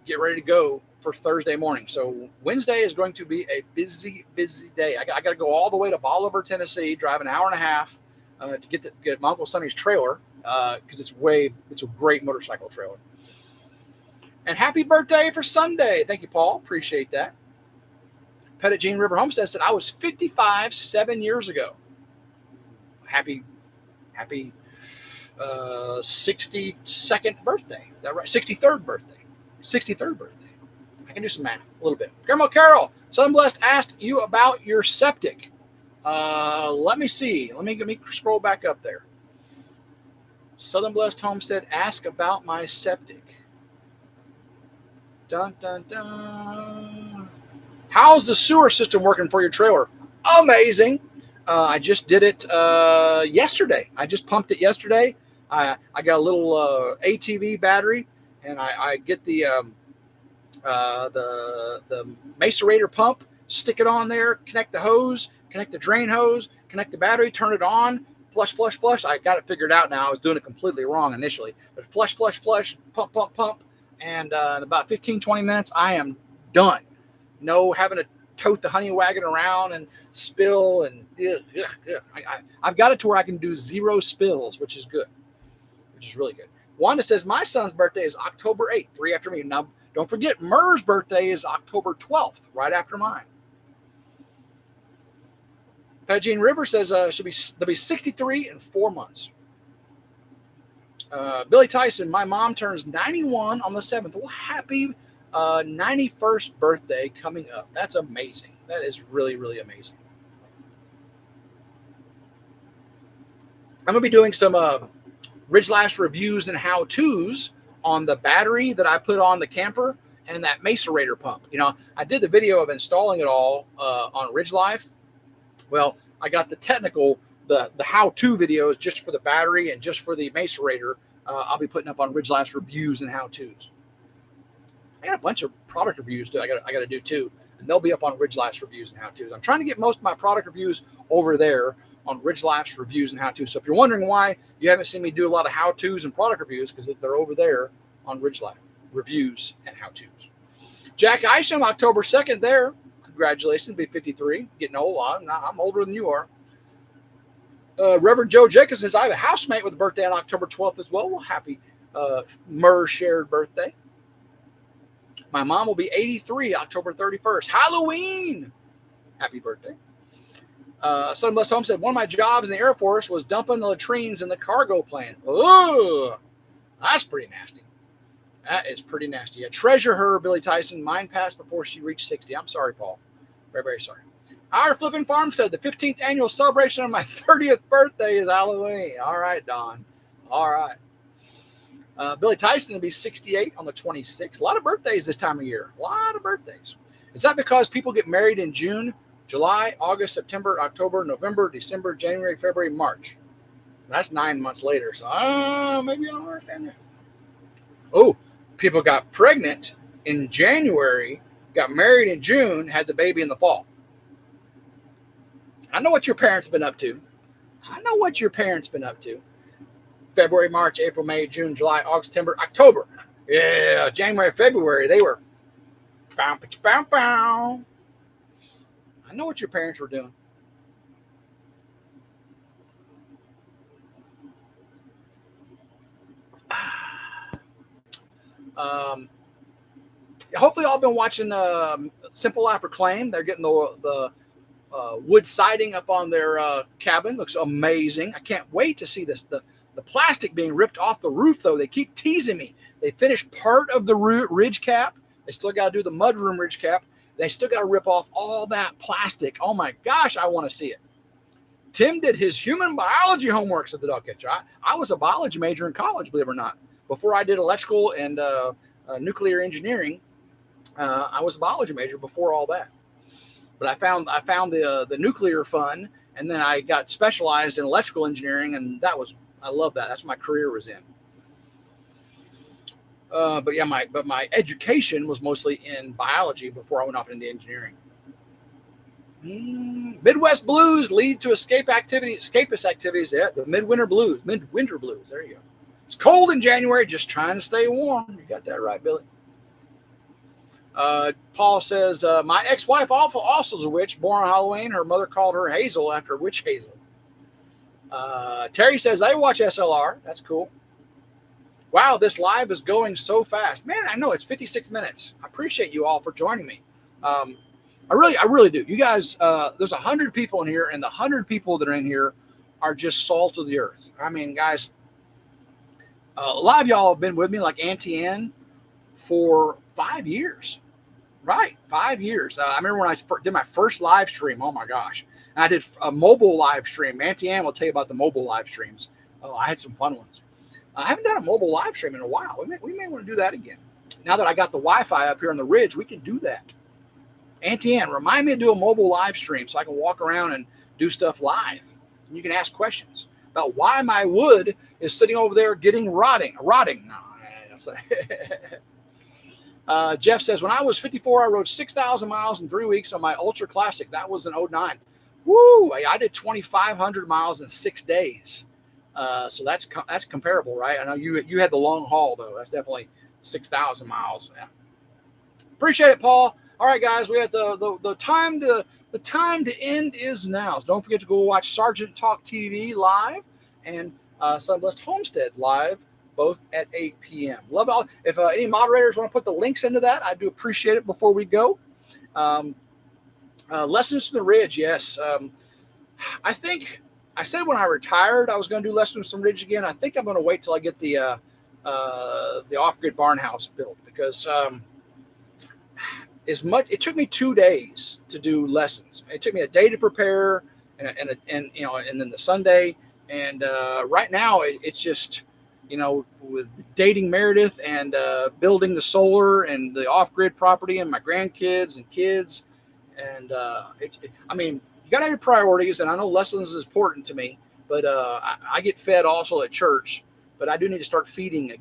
get ready to go for Thursday morning. So Wednesday is going to be a busy, busy day. I got to go all the way to Bolivar, Tennessee, drive an hour and a half to get my Uncle Sonny's trailer because it's a great motorcycle trailer. And happy birthday for Sunday. Thank you, Paul. Appreciate that. Pettit Jean River Homestead said, I was 55 7 years ago. Happy 62nd birthday. Is that right? 63rd birthday. 63rd birthday. I can do some math a little bit. Grandma Carol, Southern Blessed asked you about your septic. Let me see. Let me scroll back up there. Southern Blessed Homestead asked about my septic. Dun, dun, dun. How's the sewer system working for your trailer? Amazing. I just did it yesterday. I just pumped it yesterday. I got a little ATV battery, and I get the macerator pump, stick it on there, connect the hose, connect the drain hose, connect the battery, turn it on, flush, flush, flush. I got it figured out now. I was doing it completely wrong initially, but flush, flush, flush, pump, pump, pump. And in about 15, 20 minutes, I am done. No having to tote the honey wagon around and spill. And I've got it to where I can do 0 spills, which is good, which is really good. Wanda says, my son's birthday is October 8th, 3 after me. Now, don't forget, Murr's birthday is October 12th, right after mine. Jean River says they'll be 63 in 4 months. Billy Tyson, my mom turns 91 on the 7th. Well, happy 91st birthday coming up. That's amazing. That is really, really amazing. I'm going to be doing some RidgeLife reviews and how-tos on the battery that I put on the camper and that macerator pump. You know, I did the video of installing it all on RidgeLife. Well, I got the technical, the how-to videos just for the battery and just for the macerator. I'll be putting up on RidgeLife reviews and how-tos. I got a bunch of product reviews I got to do too, and they'll be up on RidgeLife's reviews and how-tos. I'm trying to get most of my product reviews over there on RidgeLife's reviews and how-tos. So if you're wondering why you haven't seen me do a lot of how-tos and product reviews, because they're over there on RidgeLife reviews and how-tos. Jack Isham, October 2nd there. Congratulations, be 53. Getting old. I'm older than you are. Reverend Joe Jacobs says, I have a housemate with a birthday on October 12th as well. Well, happy Murr shared birthday. My mom will be 83 October 31st. Halloween! Happy birthday. Southern Blessed Home said, one of my jobs in the Air Force was dumping the latrines in the cargo plane. Oh, that's pretty nasty. That is pretty nasty. I treasure her, Billy Tyson. Mine passed before she reached 60. I'm sorry, Paul. Very, very sorry. Our Flippin' Farm said, the 15th annual celebration of my 30th birthday is Halloween. All right, Don. All right. Billy Tyson will be 68 on the 26th. A lot of birthdays this time of year. A lot of birthdays. Is that because people get married in June? July, August, September, October, November, December, January, February, March. That's 9 months later. So maybe I don't understand that. Oh, people got pregnant in January, got married in June, had the baby in the fall. I know what your parents been up to. February, March, April, May, June, July, August, September, October. Yeah, January, February, they were bow, bow, bow. I know what your parents were doing. Hopefully, y'all been watching Simple Life Reclaim. They're getting the wood siding up on their cabin. Looks amazing. I can't wait to see this. The plastic being ripped off the roof, though. They keep teasing me. They finished part of the ridge cap. They still got to do the mudroom ridge cap. They still got to rip off all that plastic. Oh, my gosh, I want to see it. Tim did his human biology homework, said the dog catcher. I was a biology major in college, believe it or not. Before I did electrical and nuclear engineering, I was a biology major before all that. But I found the nuclear fun, and then I got specialized in electrical engineering, and I love that. That's what my career was in. But my education was mostly in biology before I went off into engineering. Midwest blues lead to escapist activities. Yeah, the midwinter blues. There you go. It's cold in January, just trying to stay warm. You got that right, Billy. Paul says, my ex-wife also is a witch, born on Halloween. Her mother called her Hazel after Witch Hazel. Terry says, I watch SLR. That's cool. Wow, this live is going so fast. Man, I know, it's 56 minutes. I appreciate you all for joining me. I really do. You guys, there's 100 people in here, and the 100 people that are in here are just salt of the earth. I mean, guys, a lot of y'all have been with me, like Auntie Ann, for 5 years. Right, 5 years. I remember when I did my first live stream. Oh, my gosh. And I did a mobile live stream. Auntie Ann will tell you about the mobile live streams. Oh, I had some fun ones. I haven't done a mobile live stream in a while. We may want to do that again. Now that I got the Wi-Fi up here on the ridge, we can do that. Auntie Ann, remind me to do a mobile live stream so I can walk around and do stuff live. And you can ask questions about why my wood is sitting over there getting rotting. No, I'm sorry. Jeff says, when I was 54, I rode 6,000 miles in 3 weeks on my Ultra Classic. That was in 09. Woo! I did 2,500 miles in 6 days. So that's comparable, right? I know you had the long haul, though. That's definitely 6,000 miles. Yeah. Appreciate it, Paul. All right, guys, we have the time to end is now. So don't forget to go watch Sergeant Talk TV live and Sunblessed Homestead live, both at 8 p.m. Love all. If any moderators want to put the links into that, I do appreciate it before we go. Lessons from the Ridge, yes. I think I said when I retired I was going to do Lessons from the Ridge again. I think I'm going to wait till I get the off-grid barn house built, because it took me 2 days to do lessons. It took me a day to prepare and then the Sunday. And right now it's just, with dating Meredith and building the solar and the off-grid property and my grandkids and kids. And you got to have your priorities. And I know lessons is important to me, but I get fed also at church, but I do need to start feeding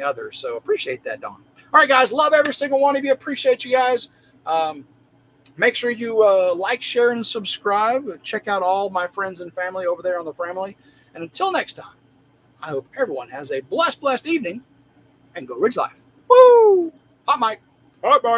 others. So appreciate that, Dawn. All right, guys, love every single one of you. Appreciate you guys. Make sure you like, share, and subscribe. Check out all my friends and family over there on the Family. And until next time, I hope everyone has a blessed evening, and go Ridge Life. Woo! Hot mic. Hot mic.